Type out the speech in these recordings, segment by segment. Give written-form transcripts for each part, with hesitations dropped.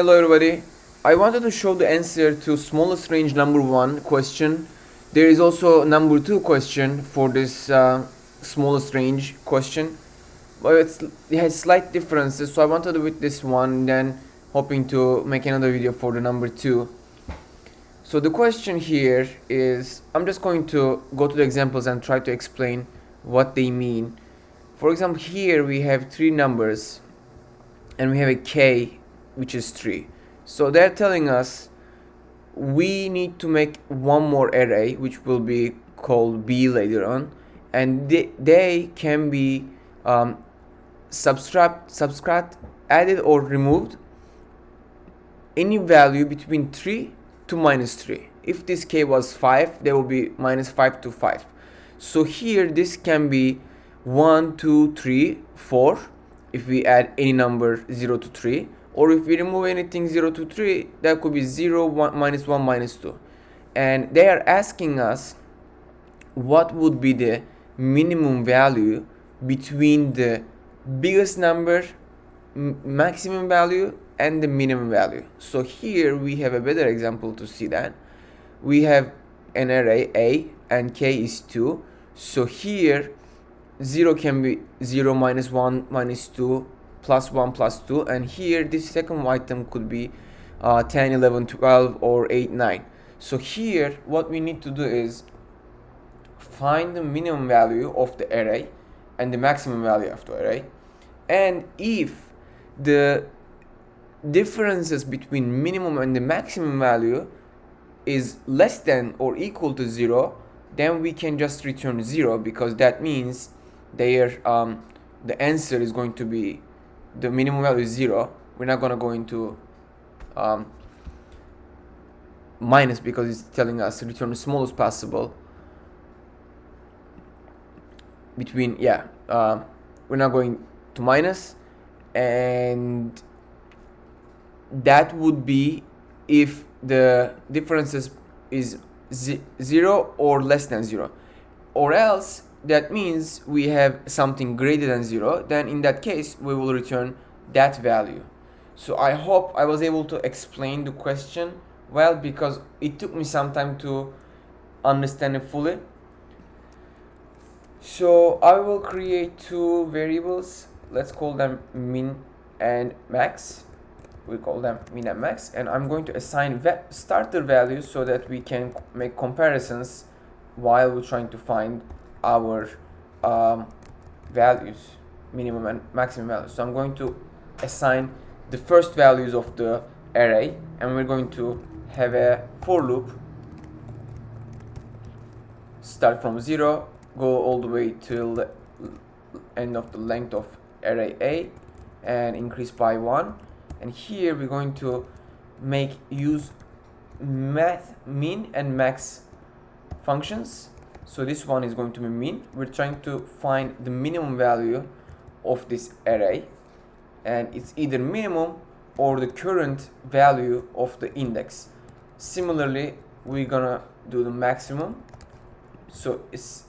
Hello everybody. I wanted to show the answer to smallest range number 1 question. There is also number 2 question for this smallest range question, but it has slight differences, so I wanted to do with this one, then hoping to make another video for the number 2. So the question here is, I'm just going to go to the examples and try to explain what they mean. For example, here we have 3 numbers and we have a k which is 3. So they're telling us we need to make one more array which will be called b later on, and they can be subtract, added or removed any value between 3 to minus 3. If this k was 5, there will be minus 5 to 5. So here this can be 1, 2, 3, 4 if we add any number 0 to 3, or if we remove anything 0 to 3, that could be 0, 1, minus 1, minus 2. And they are asking us what would be the minimum value between the biggest number, maximum value, and the minimum value. So here we have a better example to see that. We have an array A and k is 2. So here 0 can be 0, minus 1, minus 2, plus 1, plus 2, and here this second item could be 10, 11, 12, or 8, 9. So here what we need to do is find the minimum value of the array and the maximum value of the array, and if the differences between minimum and the maximum value is less than or equal to 0, then we can just return 0, because that means the answer is going to be, the minimum value is 0. We're not going to go into minus, because it's telling us to return the smallest possible between, we're not going to minus, and that would be if the differences is 0 or less than 0, or else that means we have something greater than 0. Then in that case we will return that value. So I hope I was able to explain the question well, because it took me some time to understand it fully. So I will create 2 variables. Let's call them min and max. We call them min and max, and I'm going to assign starter values so that we can make comparisons while we're trying to find our values, minimum and maximum values. So I'm going to assign the first values of the array, and we're going to have a for loop, start from 0, go all the way till the end of the length of array A, and increase by 1. And here we're going to use min and max functions. So this one is going to be min. We're trying to find the minimum value of this array, and it's either minimum or the current value of the index. Similarly, we're gonna do the maximum. So it's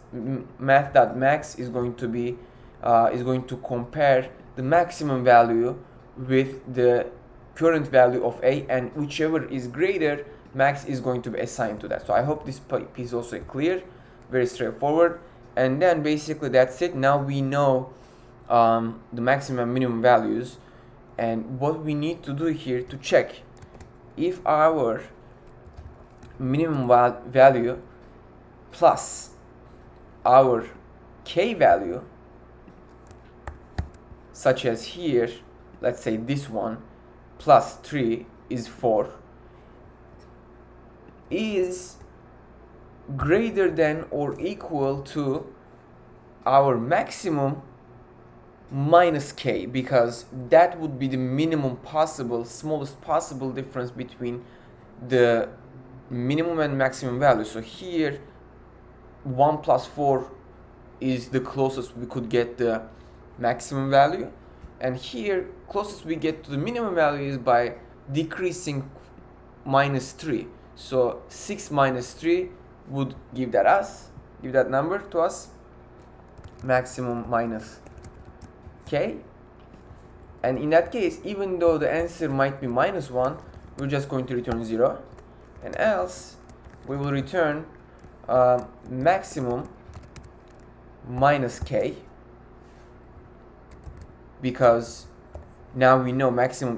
math.max is going to be going to compare the maximum value with the current value of A, and whichever is greater, max is going to be assigned to that. So I hope this piece is also clear, very straightforward. And then basically that's it. Now we know the maximum and minimum values, and what we need to do here to check if our minimum value plus our k value, such as here, let's say this one, plus 3 is 4, is greater than or equal to our maximum minus k, because that would be the minimum possible, smallest possible difference between the minimum and maximum value. So here 1 plus 4 is the closest we could get the maximum value, and here closest we get to the minimum value is by decreasing minus 3. So 6 minus 3 would give that number to us, maximum minus k. And in that case, even though the answer might be -1, we're just going to return 0, and else we will return maximum minus k, because now we know maximum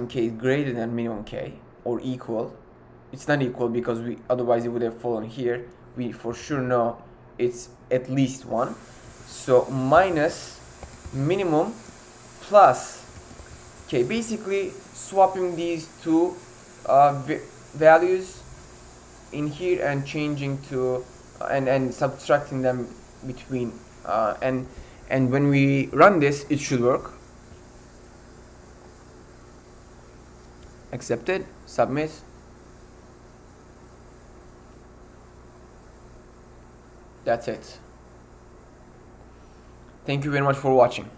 k is greater than minimum k, or equal. It's not equal because otherwise it would have fallen here. We for sure know it's at least 1. So minus minimum plus k. Basically swapping these two values in here and changing to and subtracting them between and when we run this, it should work. Accepted, submit. That's it. Thank you very much for watching.